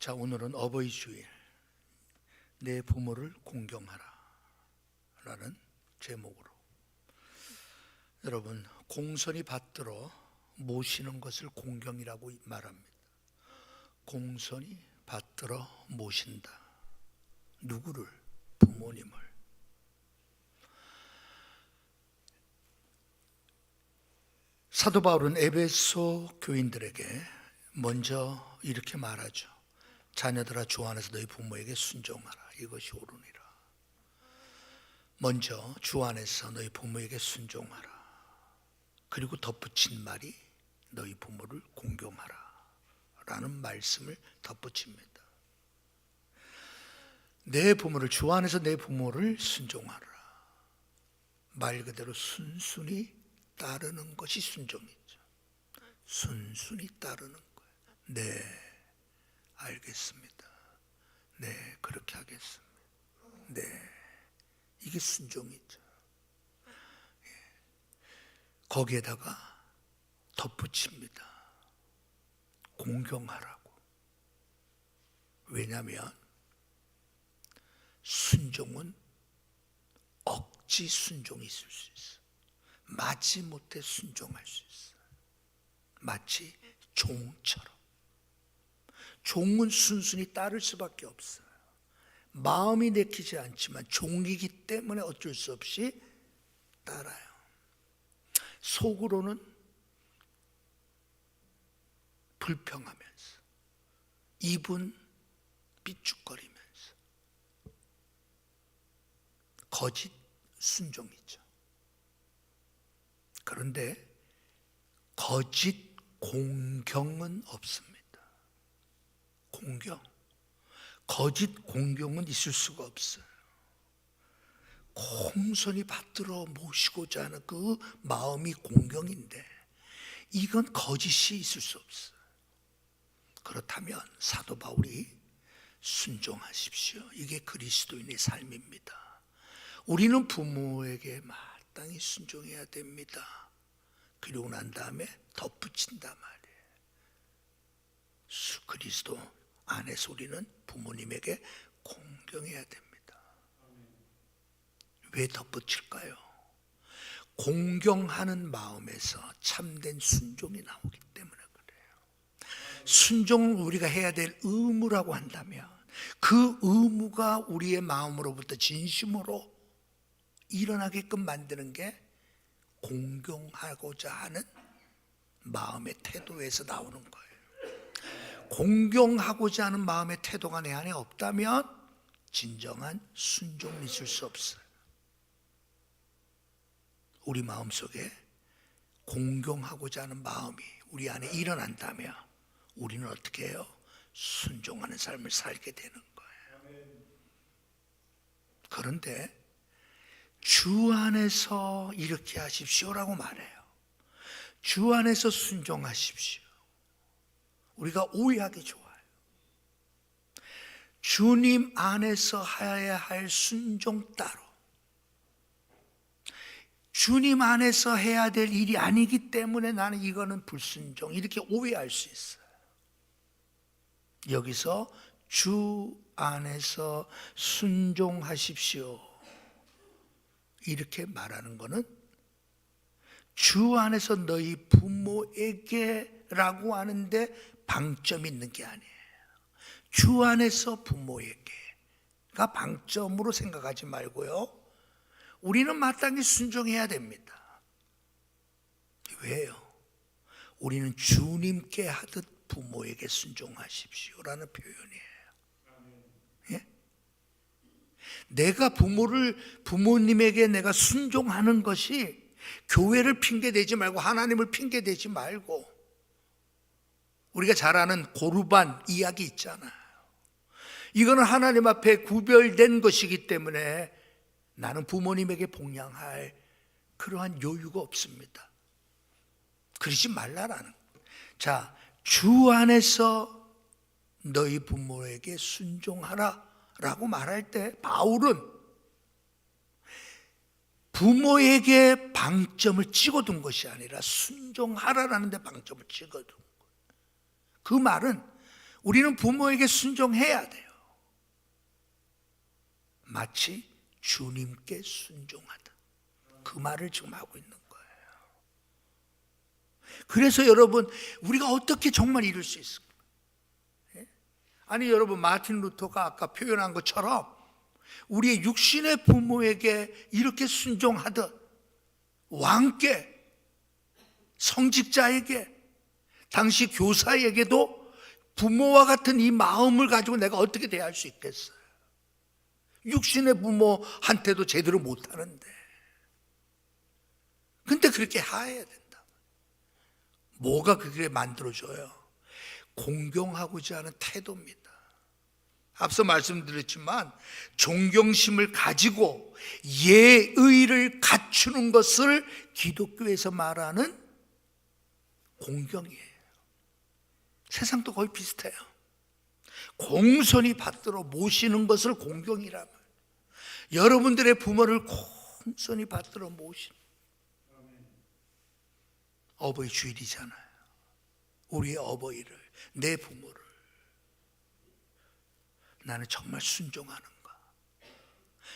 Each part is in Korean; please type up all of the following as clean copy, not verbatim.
자, 오늘은 어버이 주일, 내 부모를 공경하라 라는 제목으로 여러분, 공손히 받들어 모시는 것을 공경이라고 말합니다. 공손히 받들어 모신다. 누구를? 부모님을. 사도 바울은 에베소 교인들에게 먼저 이렇게 말하죠. 자녀들아, 주 안에서 너희 부모에게 순종하라. 이것이 옳으니라. 먼저 주 안에서 너희 부모에게 순종하라. 그리고 덧붙인 말이 너희 부모를 공경하라 라는 말씀을 덧붙입니다. 내 부모를, 주 안에서 내 부모를 순종하라. 말 그대로 순순히 따르는 것이 순종이죠. 순순히 따르는 거예요. 네, 알겠습니다. 네, 그렇게 하겠습니다. 네, 이게 순종이죠. 거기에다가 덧붙입니다. 공경하라고. 왜냐하면 순종은 억지 순종이 있을 수 있어. 마지못해 순종할 수 있어. 마치 종처럼. 종은 순순히 따를 수밖에 없어요. 마음이 내키지 않지만 종이기 때문에 어쩔 수 없이 따라요. 속으로는 불평하면서, 입은 삐죽거리면서 거짓 순종이죠. 그런데 거짓 공경은 없습니다. 공경, 거짓 공경은 있을 수가 없어요. 공손히 받들어 모시고자 하는 그 마음이 공경인데 이건 거짓이 있을 수 없어요. 그렇다면 사도 바울이 순종하십시오. 이게 그리스도인의 삶입니다. 우리는 부모에게 마땅히 순종해야 됩니다. 그리고 난 다음에 덧붙인단 말이에요. 그리스도 안에서 우리는 부모님에게 공경해야 됩니다. 왜 덧붙일까요? 공경하는 마음에서 참된 순종이 나오기 때문에 그래요. 순종을 우리가 해야 될 의무라고 한다면 그 의무가 우리의 마음으로부터 진심으로 일어나게끔 만드는 게 공경하고자 하는 마음의 태도에서 나오는 거예요. 공경하고자 하는 마음의 태도가 내 안에 없다면 진정한 순종이 있을 수 없어요. 우리 마음속에 공경하고자 하는 마음이 우리 안에 일어난다면 우리는 어떻게 해요? 순종하는 삶을 살게 되는 거예요. 그런데 주 안에서 이렇게 하십시오라고 말해요. 주 안에서 순종하십시오. 우리가 오해하기 좋아요. 주님 안에서 해야 할 순종 따로, 주님 안에서 해야 될 일이 아니기 때문에 나는 이거는 불순종, 이렇게 오해할 수 있어요. 여기서 주 안에서 순종하십시오 이렇게 말하는 것은 주 안에서 너희 부모에게 라고 하는데 방점이 있는 게 아니에요. 주 안에서 부모에게가 방점으로 생각하지 말고요, 우리는 마땅히 순종해야 됩니다. 왜요? 우리는 주님께 하듯 부모에게 순종하십시오라는 표현이에요. 예? 내가 부모님에게 내가 순종하는 것이 교회를 핑계대지 말고 하나님을 핑계대지 말고, 우리가 잘 아는 고르반 이야기 있잖아요. 이거는 하나님 앞에 구별된 것이기 때문에 나는 부모님에게 봉양할 그러한 여유가 없습니다. 그러지 말라라는. 자, 주 안에서 너희 부모에게 순종하라 라고 말할 때 바울은 부모에게 방점을 찍어둔 것이 아니라 순종하라라는 데 방점을 찍어둔 거예요. 그 말은 우리는 부모에게 순종해야 돼요. 마치 주님께 순종하듯. 그 말을 지금 하고 있는 거예요. 그래서 여러분, 우리가 어떻게 정말 이룰 수 있을까? 아니 여러분, 마틴 루터가 아까 표현한 것처럼 우리의 육신의 부모에게 이렇게 순종하듯 왕께, 성직자에게, 당시 교사에게도 부모와 같은 이 마음을 가지고 내가 어떻게 대할 수 있겠어요? 육신의 부모한테도 제대로 못하는데. 근데 그렇게 해야 된다. 뭐가 그게 만들어줘요? 공경하고자 하는 태도입니다. 앞서 말씀드렸지만 존경심을 가지고 예의를 갖추는 것을 기독교에서 말하는 공경이에요. 세상도 거의 비슷해요. 공손히 받들어 모시는 것을 공경이라면, 여러분들의 부모를 공손히 받들어 모시는, 어버이 주일이잖아요. 우리의 어버이를, 내 부모를 나는 정말 순종하는가?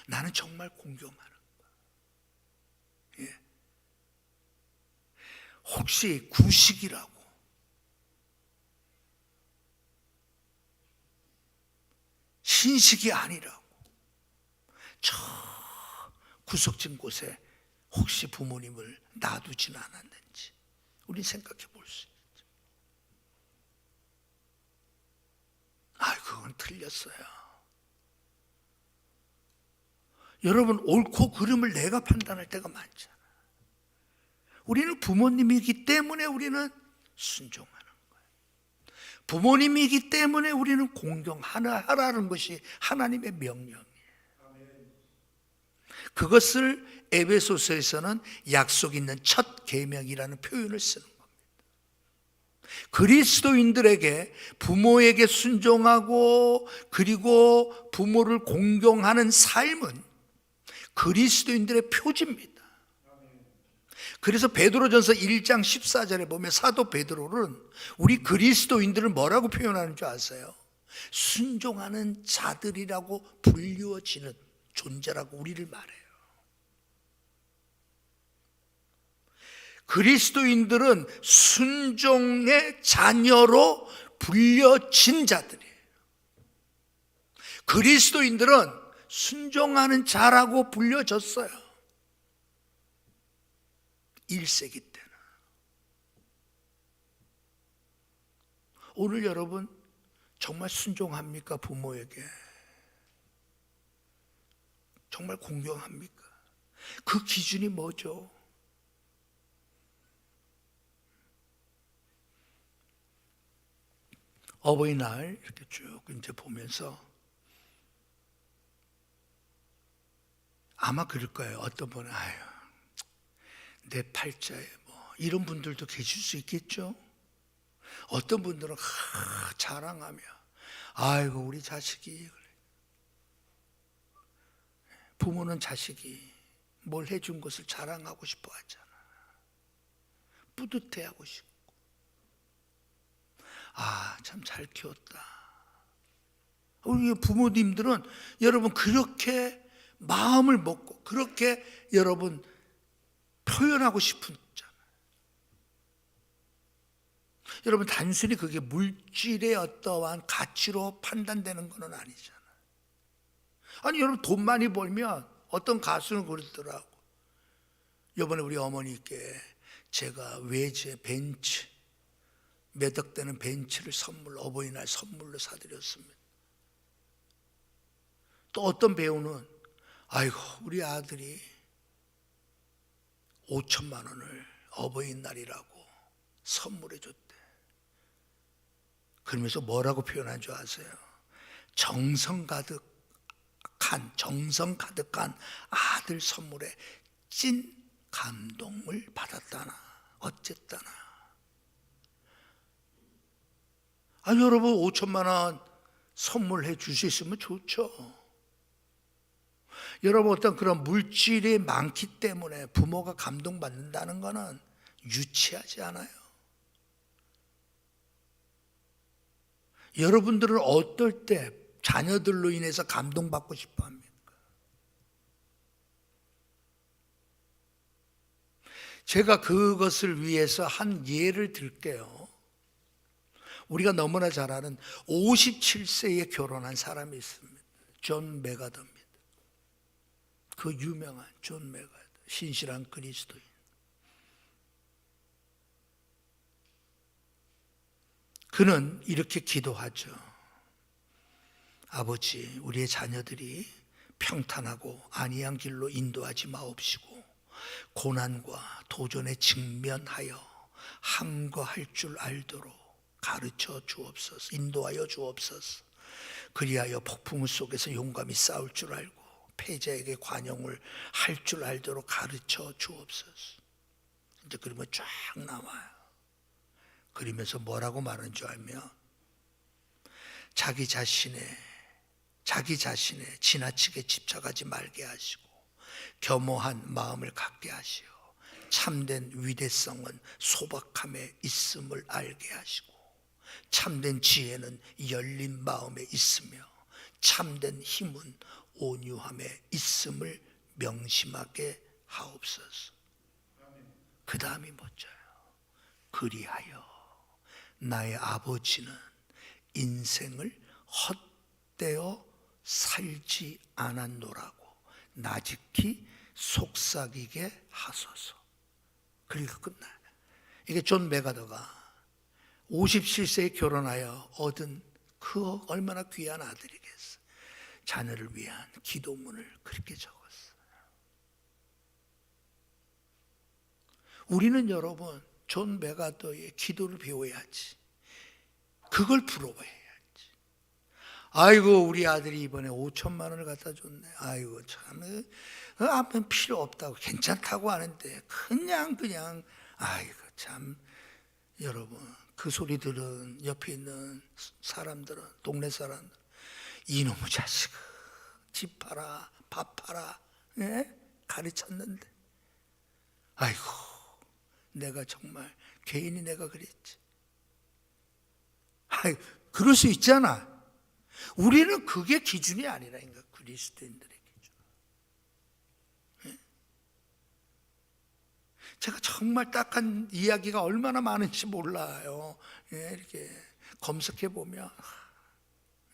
나는 정말 공경하는가? 예. 혹시 구식이라고 신식이 아니라고 저 구석진 곳에 혹시 부모님을 놔두지는 않았는지 우리 생각해 볼 수 있죠. 그건 틀렸어요. 여러분, 옳고 그름을 내가 판단할 때가 많잖아요. 우리는 부모님이기 때문에 우리는 순종하는 거예요. 부모님이기 때문에 우리는 공경하라는 것이 하나님의 명령이에요. 그것을 에베소서에서는 약속 있는 첫 계명이라는 표현을 쓰는 겁니다. 그리스도인들에게 부모에게 순종하고 그리고 부모를 공경하는 삶은 그리스도인들의 표지입니다. 그래서 베드로전서 1장 14절에 보면 사도 베드로는 우리 그리스도인들을 뭐라고 표현하는 줄 아세요? 순종하는 자들이라고 불리워지는 존재라고 우리를 말해요. 그리스도인들은 순종의 자녀로 불려진 자들이에요. 그리스도인들은 순종하는 자라고 불려졌어요. 1세기 때는. 오늘 여러분 정말 순종합니까? 부모에게 정말 공경합니까? 그 기준이 뭐죠? 어버이날 이렇게 쭉 이제 보면서 아마 그럴 거예요. 어떤 분은 내 팔자에 뭐 이런 분들도 계실 수 있겠죠. 어떤 분들은 자랑하며 아이고 우리 자식이, 부모는 자식이 뭘 해준 것을 자랑하고 싶어 하잖아. 뿌듯해하고 싶고, 참 잘 키웠다. 우리 부모님들은 여러분 그렇게 마음을 먹고 그렇게 여러분 표현하고 싶잖아요. 여러분 단순히 그게 물질의 어떠한 가치로 판단되는 건 아니잖아요. 아니 여러분 돈 많이 벌면, 어떤 가수는 그러더라고. 이번에 우리 어머니께 제가 외제 벤츠, 몇 억 되는 벤츠를 어버이날 선물로 사드렸습니다. 또 어떤 배우는 아이고 우리 아들이 5천만 원을 어버이날이라고 선물해 줬대. 그러면서 뭐라고 표현한 줄 아세요? 정성 가득한 아들 선물에 찐 감동을 받았다나 어쨌다나. 여러분 5천만 원 선물해 줄 수 있으면 좋죠. 여러분 어떤 그런 물질이 많기 때문에 부모가 감동받는다는 것은 유치하지 않아요. 여러분들은 어떨 때 자녀들로 인해서 감동받고 싶어 합니까? 제가 그것을 위해서 한 예를 들게요. 우리가 너무나 잘 아는 57세에 결혼한 사람이 있습니다. 존 메가더입니다. 그 유명한 존 메가더, 신실한 그리스도인. 그는 이렇게 기도하죠. 아버지, 우리의 자녀들이 평탄하고 안이한 길로 인도하지 마옵시고 고난과 도전에 직면하여 항거할 줄 알도록 가르쳐 주옵소서. 인도하여 주옵소서. 그리하여 폭풍 속에서 용감히 싸울 줄 알고 패자에게 관용을 할 줄 알도록 가르쳐 주옵소서. 이제 그러면 쫙 나와요. 그러면서 뭐라고 말하는 줄 알면 자기 자신에 지나치게 집착하지 말게 하시고 겸허한 마음을 갖게 하시오. 참된 위대성은 소박함에 있음을 알게 하시고 참된 지혜는 열린 마음에 있으며 참된 힘은 온유함에 있음을 명심하게 하옵소서. 그 다음이 멋져요. 그리하여 나의 아버지는 인생을 헛되어 살지 않았노라고 나직히 속삭이게 하소서. 그러니까 끝나요. 이게 존 메가더가 57세에 결혼하여 얻은 그 얼마나 귀한 아들이겠어요. 자녀를 위한 기도문을 그렇게 적었어요. 우리는 여러분 존 메가더의 기도를 배워야지. 그걸 부러워해야지. 아이고 우리 아들이 이번에 5천만 원을 갖다 줬네. 아이고 참 아무 필요 없다고 괜찮다고 하는데 그냥 아이고 참. 여러분 그 소리 들은 옆에 있는 사람들은, 동네 사람들, 이놈의 자식 집 팔아 밥 팔아, 예? 가르쳤는데 아이고 내가 정말 괜히 내가 그랬지. 아이, 그럴 수 있잖아. 우리는 그게 기준이 아니라니까. 그리스도인들의 기준. 예? 제가 정말 딱한 이야기가 얼마나 많은지 몰라요. 예, 이렇게 검색해 보면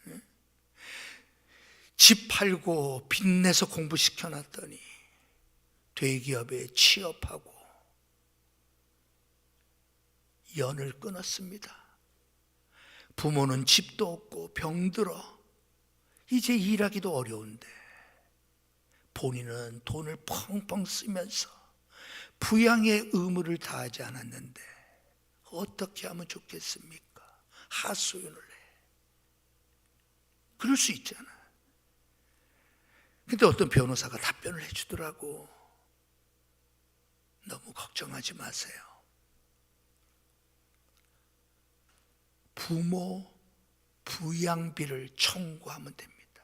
예? 집 팔고 빚내서 공부시켜 놨더니 대기업에 취업하고 연을 끊었습니다. 부모는 집도 없고 병들어 이제 일하기도 어려운데 본인은 돈을 펑펑 쓰면서 부양의 의무를 다하지 않았는데 어떻게 하면 좋겠습니까? 하소연을 해. 그럴 수 있잖아. 근데 어떤 변호사가 답변을 해주더라고. 너무 걱정하지 마세요. 부모 부양비를 청구하면 됩니다.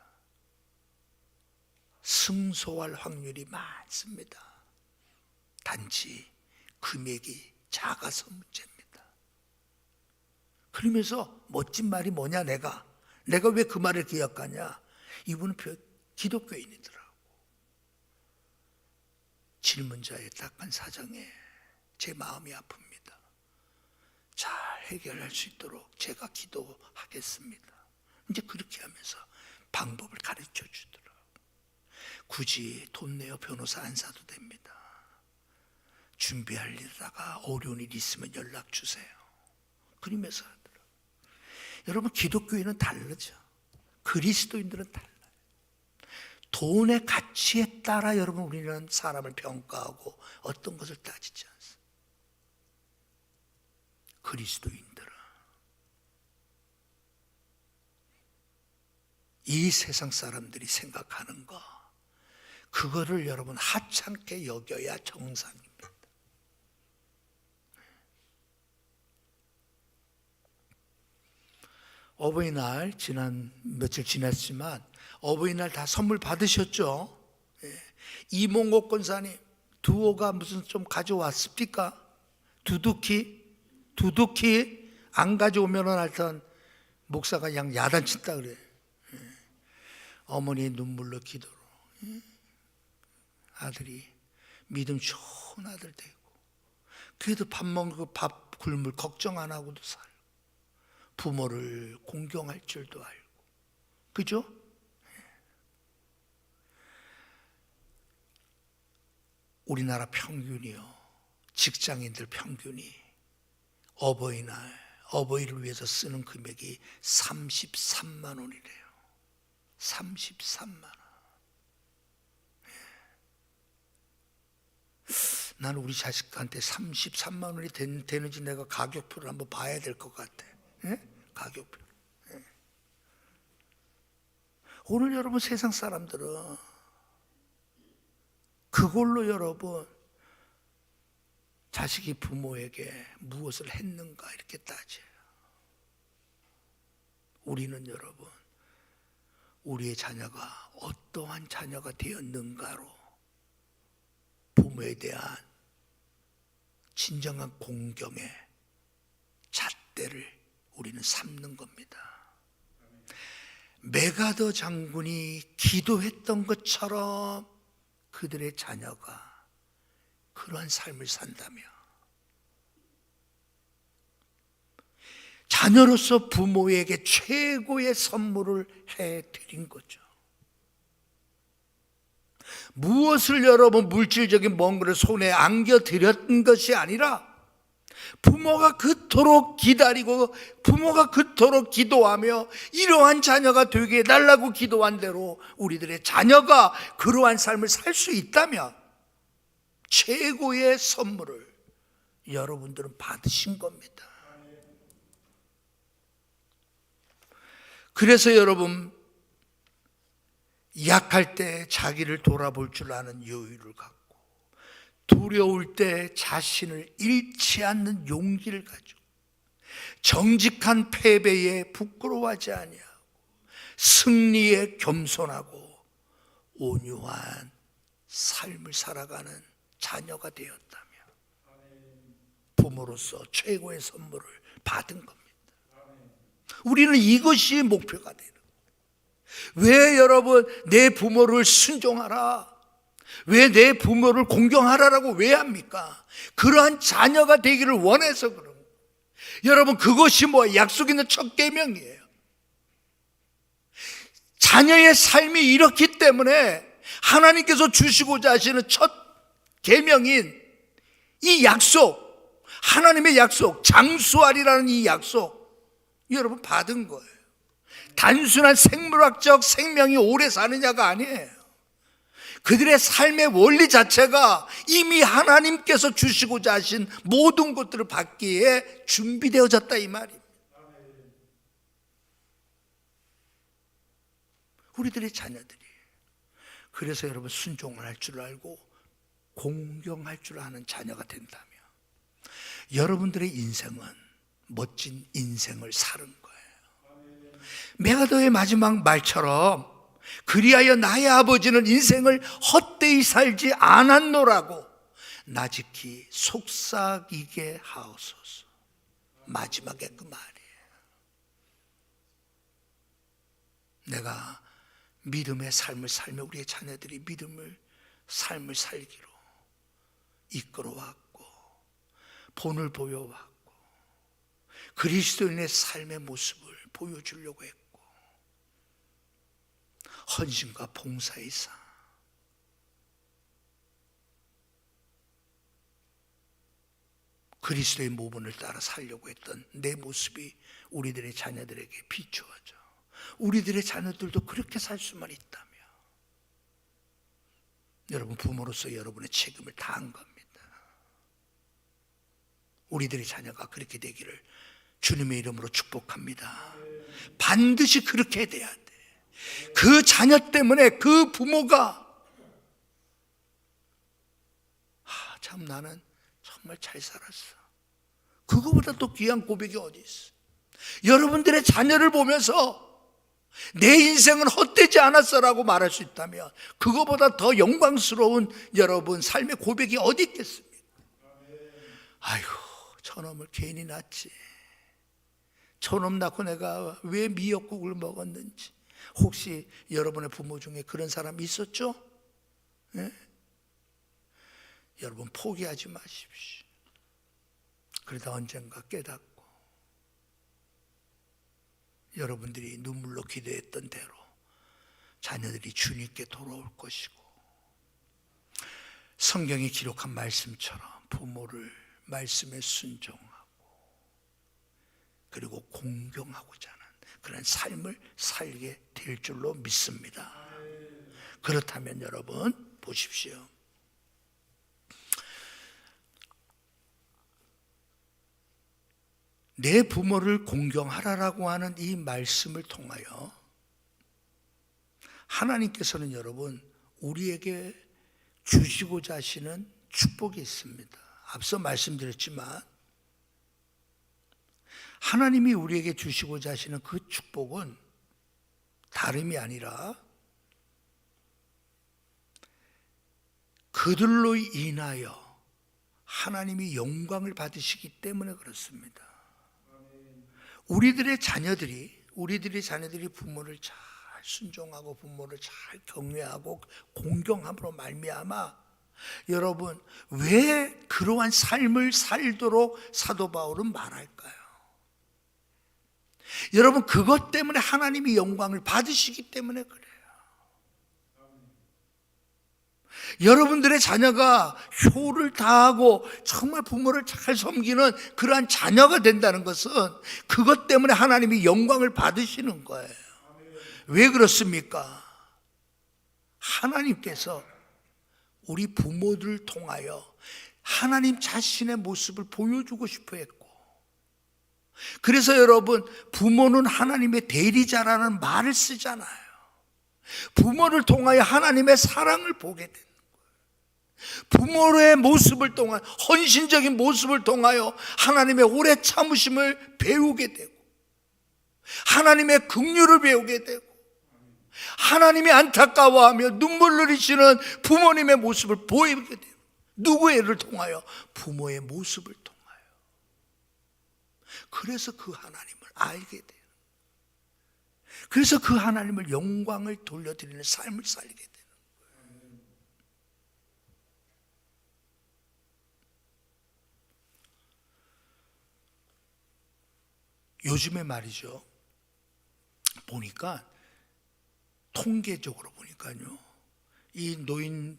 승소할 확률이 많습니다. 단지 금액이 작아서 문제입니다. 그러면서 멋진 말이 뭐냐, 내가 왜 그 말을 기억하냐. 이분은 기독교인이더라고. 질문자의 딱한 사정에 제 마음이 아픕니다. 잘 해결할 수 있도록 제가 기도하겠습니다. 이제 그렇게 하면서 방법을 가르쳐 주더라고요. 굳이 돈 내어 변호사 안 사도 됩니다. 준비할 일다가 어려운 일 있으면 연락 주세요. 그러면서 하더라고요. 여러분 기독교인은 다르죠. 그리스도인들은 달라요. 돈의 가치에 따라 여러분 우리는 사람을 평가하고 어떤 것을 따지지 않습니다. 그리스도인들은 이 세상 사람들이 생각하는 거, 그거를 여러분 하찮게 여겨야 정상입니다. 어버이날 지난 며칠 지났지만 어버이날 다 선물 받으셨죠? 이몽옥 권사님 두호가 무슨 좀 가져왔습니까? 두둑히 안 가져오면 하여튼 목사가 양 야단친다 그래. 어머니의 눈물로 기도로 아들이 믿음 좋은 아들 되고, 그래도 밥 먹고 밥 굶을 걱정 안 하고도 살고, 부모를 공경할 줄도 알고, 그죠? 우리나라 평균이요, 직장인들 평균이 어버이를 위해서 쓰는 금액이 33만 원이래요. 33만 원. 나는 우리 자식한테 33만 원이 되는지 내가 가격표를 한번 봐야 될 것 같아. 가격표. 오늘 여러분 세상 사람들은 그걸로 여러분 자식이 부모에게 무엇을 했는가 이렇게 따져요. 우리는 여러분 우리의 자녀가 어떠한 자녀가 되었는가로 부모에 대한 진정한 공경의 잣대를 우리는 삼는 겁니다. 메가더 장군이 기도했던 것처럼 그들의 자녀가 그러한 삶을 산다며, 자녀로서 부모에게 최고의 선물을 해드린 거죠. 무엇을 여러분 물질적인 뭔가를 손에 안겨드렸던 것이 아니라 부모가 그토록 기다리고 부모가 그토록 기도하며 이러한 자녀가 되게 해달라고 기도한 대로 우리들의 자녀가 그러한 삶을 살 수 있다면 최고의 선물을 여러분들은 받으신 겁니다. 그래서 여러분 약할 때 자기를 돌아볼 줄 아는 여유를 갖고, 두려울 때 자신을 잃지 않는 용기를 가지고, 정직한 패배에 부끄러워하지 아니하고 승리에 겸손하고 온유한 삶을 살아가는 자녀가 되었다면 부모로서 최고의 선물을 받은 겁니다. 우리는 이것이 목표가 되는 거예요. 왜 여러분 내 부모를 순종하라, 왜 내 부모를 공경하라라고 왜 합니까? 그러한 자녀가 되기를 원해서 그런 거예요. 여러분 그것이 약속 있는 첫 계명이에요. 자녀의 삶이 이렇기 때문에 하나님께서 주시고자 하시는 첫 계명인 이 약속, 하나님의 약속, 장수하리라는 이 약속 여러분 받은 거예요. 단순한 생물학적 생명이 오래 사느냐가 아니에요. 그들의 삶의 원리 자체가 이미 하나님께서 주시고자 하신 모든 것들을 받기에 준비되어졌다 이 말입니다. 우리들의 자녀들이 그래서 여러분 순종을 할 줄 알고 공경할 줄 아는 자녀가 된다면 여러분들의 인생은 멋진 인생을 사는 거예요. 메가더의 마지막 말처럼 그리하여 나의 아버지는 인생을 헛되이 살지 않았노라고 나직히 속삭이게 하옵소서. 마지막에 그 말이에요. 내가 믿음의 삶을 살며 우리의 자녀들이 믿음을 삶을 살기로 이끌어왔고 본을 보여왔고 그리스도인의 삶의 모습을 보여주려고 했고 헌신과 봉사이사 그리스도의 모본을 따라 살려고 했던 내 모습이 우리들의 자녀들에게 비추어져 우리들의 자녀들도 그렇게 살 수만 있다면 여러분 부모로서 여러분의 책임을 다한 겁니다. 우리들의 자녀가 그렇게 되기를 주님의 이름으로 축복합니다. 반드시 그렇게 돼야 돼. 그 자녀 때문에 그 부모가 참 나는 정말 잘 살았어. 그거보다 또 귀한 고백이 어디 있어. 여러분들의 자녀를 보면서 내 인생은 헛되지 않았어라고 말할 수 있다면 그거보다 더 영광스러운 여러분 삶의 고백이 어디 있겠습니까? 아이고 저놈을 괜히 낳지. 저놈 낳고 내가 왜 미역국을 먹었는지. 혹시 여러분의 부모 중에 그런 사람 있었죠? 네? 여러분 포기하지 마십시오. 그러다 언젠가 깨닫고 여러분들이 눈물로 기도했던 대로 자녀들이 주님께 돌아올 것이고, 성경이 기록한 말씀처럼 부모를 말씀에 순종하고 그리고 공경하고자 하는 그런 삶을 살게 될 줄로 믿습니다. 그렇다면 여러분 보십시오. 내 부모를 공경하라라고 하는 이 말씀을 통하여 하나님께서는 여러분 우리에게 주시고자 하시는 축복이 있습니다. 앞서 말씀드렸지만 하나님이 우리에게 주시고자 하시는 그 축복은 다름이 아니라 그들로 인하여 하나님이 영광을 받으시기 때문에 그렇습니다. 우리들의 자녀들이 부모를 잘 순종하고 부모를 잘 경외하고 공경함으로 말미암아 여러분 왜 그러한 삶을 살도록 사도 바울은 말할까요? 여러분 그것 때문에 하나님이 영광을 받으시기 때문에 그래요. 여러분들의 자녀가 효를 다하고 정말 부모를 잘 섬기는 그러한 자녀가 된다는 것은 그것 때문에 하나님이 영광을 받으시는 거예요. 왜 그렇습니까? 하나님께서 우리 부모들을 통하여 하나님 자신의 모습을 보여주고 싶어 했고, 그래서 여러분 부모는 하나님의 대리자라는 말을 쓰잖아요. 부모를 통하여 하나님의 사랑을 보게 된다. 부모의 모습을 통하여, 헌신적인 모습을 통하여 하나님의 오래 참으심을 배우게 되고 하나님의 긍휼을 배우게 되고 하나님이 안타까워하며 눈물 흘리시는 부모님의 모습을 보이게 돼요. 누구를 통하여? 부모의 모습을 통하여. 그래서 그 하나님을 알게 돼요. 그래서 그 하나님을 영광을 돌려드리는 삶을 살게 돼요. 요즘에 말이죠, 보니까 통계적으로 보니까요, 이 노인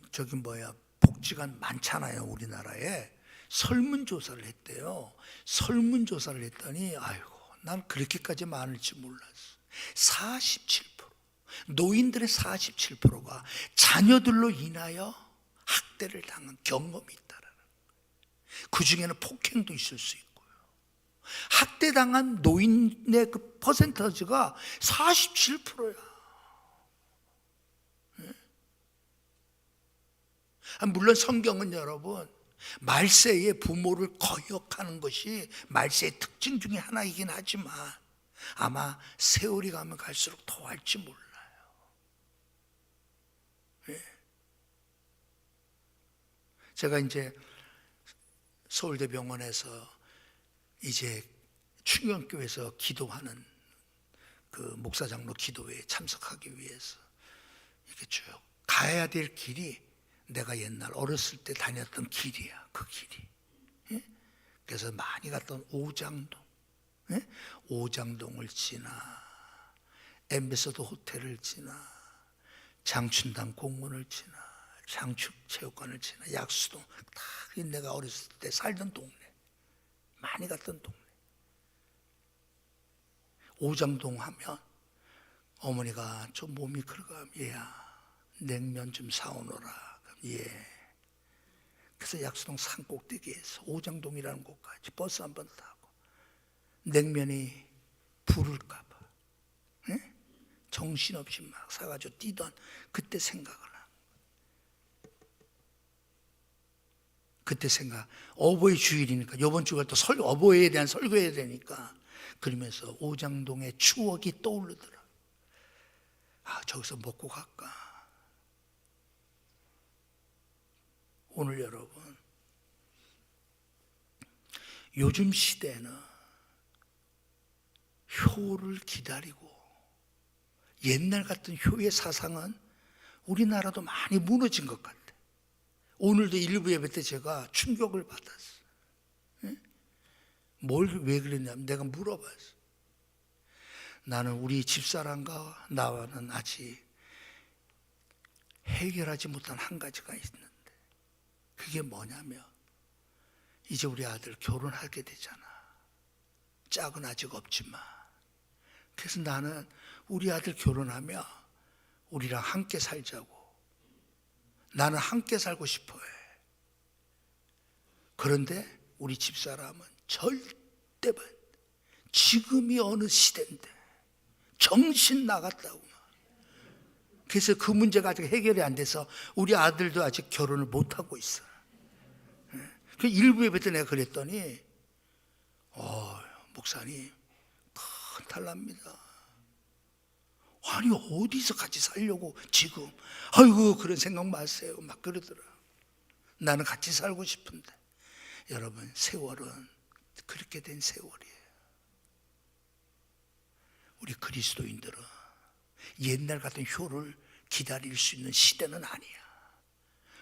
복지가 많잖아요. 우리나라에 설문조사를 했대요. 설문조사를 했더니 아이고 난 그렇게까지 많을지 몰랐어. 47%, 노인들의 47%가 자녀들로 인하여 학대를 당한 경험이 있다라는 거예요. 그 중에는 폭행도 있을 수 있고 학대당한 노인의 그 퍼센터지가 47%야. 물론 성경은 여러분 말세에 부모를 거역하는 것이 말세의 특징 중에 하나이긴 하지만 아마 세월이 가면 갈수록 더 할지 몰라요. 제가 이제 서울대병원에서 이제 충영교회에서 기도하는 그 목사 장로 기도회에 참석하기 위해서 이렇게 쭉 가야 될 길이 내가 옛날 어렸을 때 다녔던 길이야. 그 길이. 그래서 많이 갔던 오장동, 오장동을 지나 엠베서더 호텔을 지나 장춘당 공원을 지나 장축체육관을 지나 약수동, 다 내가 어렸을 때 살던 동네, 많이 갔던 동네. 오장동 하면 어머니가 좀 몸이 그러가, 얘야 냉면 좀 사오너라. 예. 그래서 약수동 산 꼭대기에서 오장동이라는 곳까지 버스 한 번 타고 냉면이 부를까봐 정신없이 막 사가지고 뛰던 그때 생각을 하고, 그때 생각, 어버이 주일이니까 이번 주가 또 어버이에 대한 설교해야 되니까 그러면서 오장동의 추억이 떠오르더라. 아, 저기서 먹고 갈까. 오늘 여러분, 요즘 시대는 효를 기다리고, 옛날 같은 효의 사상은 우리나라도 많이 무너진 것 같아요. 오늘도 일부 예배 때 제가 충격을 받았어요. 왜 그랬냐면 내가 물어봤어요. 나는 우리 집사람과 나와는 아직 해결하지 못한 한 가지가 있는데, 그게 뭐냐면 이제 우리 아들 결혼하게 되잖아. 짝은 아직 없지만. 그래서 나는 우리 아들 결혼하면 우리랑 함께 살자고. 나는 함께 살고 싶어 해. 그런데 우리 집사람은 절대 지금이 어느 시대인데 정신 나갔다고. 그래서 그 문제가 아직 해결이 안 돼서 우리 아들도 아직 결혼을 못하고 있어. 그 일부 예배 때 내가 그랬더니 목사님 큰 탈납니다. 아니 어디서 같이 살려고 지금. 아이고 그런 생각 마세요. 막 그러더라. 나는 같이 살고 싶은데. 여러분, 세월은 그렇게 된 세월이에요. 우리 그리스도인들은 옛날 같은 효를 기다릴 수 있는 시대는 아니야.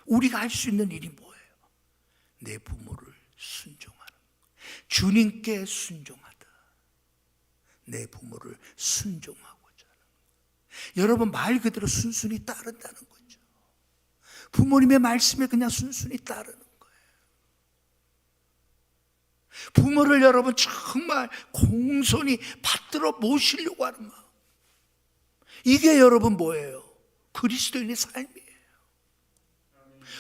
우리가 할 수 있는 일이 뭐예요? 내 부모를 순종하는 거예요. 주님께 순종하다. 내 부모를 순종하고자 하는 거예요. 여러분, 말 그대로 순순히 따른다는 거죠. 부모님의 말씀에 그냥 순순히 따르는 거예요. 부모를 여러분 정말 공손히 받들어 모시려고 하는 마음, 이게 여러분 뭐예요? 그리스도인의 삶이에요.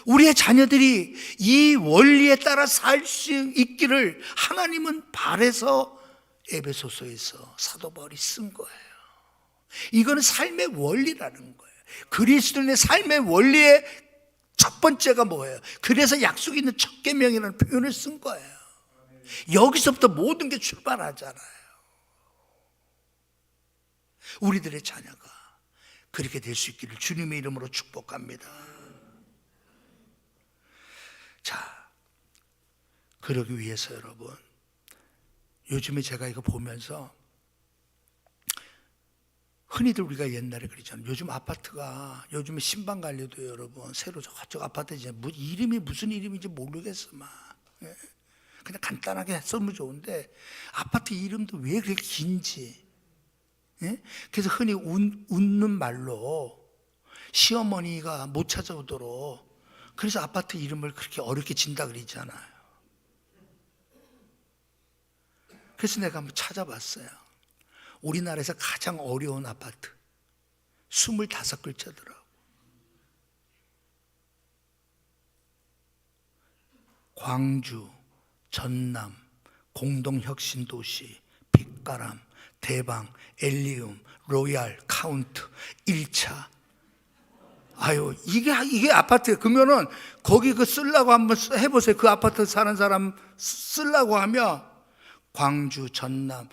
우리의 자녀들이 이 원리에 따라 살 수 있기를 하나님은 바라서 에베소서에서 사도 바울이 쓴 거예요. 이거는 삶의 원리라는 거예요. 그리스도인의 삶의 원리의 첫 번째가 뭐예요? 그래서 약속이 있는 첫 계명이라는 표현을 쓴 거예요. 여기서부터 모든 게 출발하잖아요. 우리들의 자녀가 그렇게 될 수 있기를 주님의 이름으로 축복합니다. 자, 그러기 위해서 여러분, 요즘에 제가 이거 보면서 흔히들 우리가 옛날에 그랬잖아요. 요즘 아파트가, 요즘에 신방 관리도 여러분 새로 저쪽 아파트 이제 이름이 무슨 이름인지 모르겠어 막. 그냥 간단하게 쓰면 좋은데 아파트 이름도 왜 그렇게 긴지. 그래서 흔히 웃는 말로 시어머니가 못 찾아오도록 그래서 아파트 이름을 그렇게 어렵게 짓는다 그러잖아요. 그래서 내가 한번 찾아봤어요. 우리나라에서 가장 어려운 아파트 25글자더라고. 광주, 전남, 공동혁신도시, 빛가람, 대방, 엘리움, 로얄, 카운트, 1차. 아유, 이게 아파트예요. 그러면은 거기 그 쓰려고 한번 해보세요. 그 아파트 사는 사람 쓰려고 하면 광주, 전남,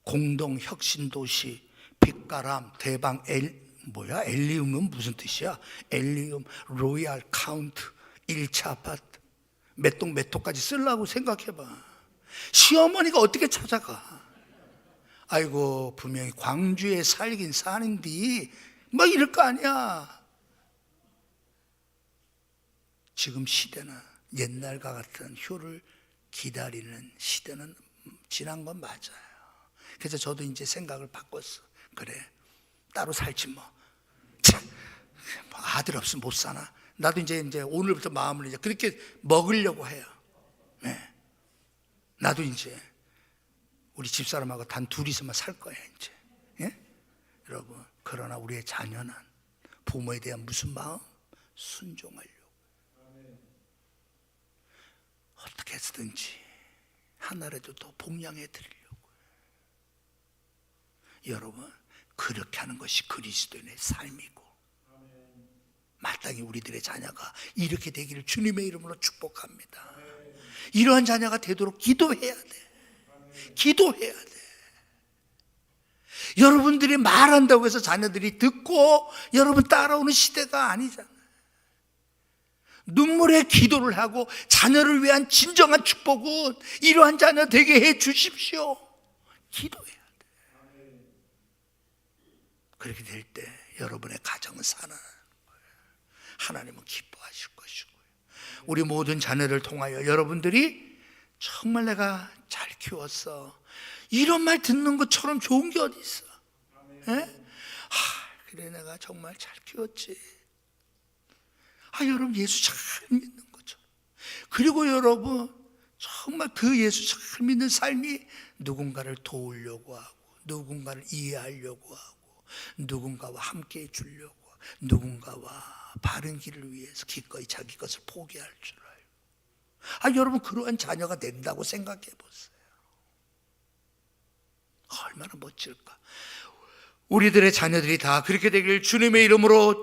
공동혁신도시, 빛가람, 대방, 엘리움은 무슨 뜻이야? 엘리움, 로얄, 카운트, 1차 아파트. 몇 동 몇 호까지 쓰려고 생각해봐. 시어머니가 어떻게 찾아가? 아이고, 분명히 광주에 살긴 사는디 뭐 이럴 거 아니야. 지금 시대는 옛날과 같은 효를 기다리는 시대는 지난 건 맞아요. 그래서 저도 이제 생각을 바꿨어. 그래, 따로 살지 뭐. 참, 아들 없으면 못 사나? 나도 이제 오늘부터 마음을 이제 그렇게 먹으려고 해요. 네. 나도 이제 우리 집사람하고 단 둘이서만 살 거예요, 이제. 예? 여러분, 그러나 우리의 자녀는 부모에 대한 무슨 마음? 순종하려고. 어떻게 해서든지 하나라도 더 복양해 드리려고. 여러분, 그렇게 하는 것이 그리스도인의 삶이고, 마땅히 우리들의 자녀가 이렇게 되기를 주님의 이름으로 축복합니다. 이러한 자녀가 되도록 기도해야 돼. 기도해야 돼. 여러분들이 말한다고 해서 자녀들이 듣고 여러분 따라오는 시대가 아니잖아요. 눈물의 기도를 하고 자녀를 위한 진정한 축복은 이러한 자녀 되게 해 주십시오. 기도해. 그렇게 될 때 여러분의 가정은 살아나는 거예요. 하나님은 기뻐하실 것이고요. 우리 모든 자녀를 통하여 여러분들이 정말 내가 잘 키웠어, 이런 말 듣는 것처럼 좋은 게 어디 있어? 예? 그래 내가 정말 잘 키웠지. 여러분 예수 잘 믿는 거죠. 그리고 여러분 정말 그 예수 잘 믿는 삶이 누군가를 도우려고 하고, 누군가를 이해하려고 하고, 누군가와 함께 해주려고, 누군가와 바른 길을 위해서 기꺼이 자기 것을 포기할 줄 알고. 여러분 그러한 자녀가 된다고 생각해 보세요. 얼마나 멋질까. 우리들의 자녀들이 다 그렇게 되길 주님의 이름으로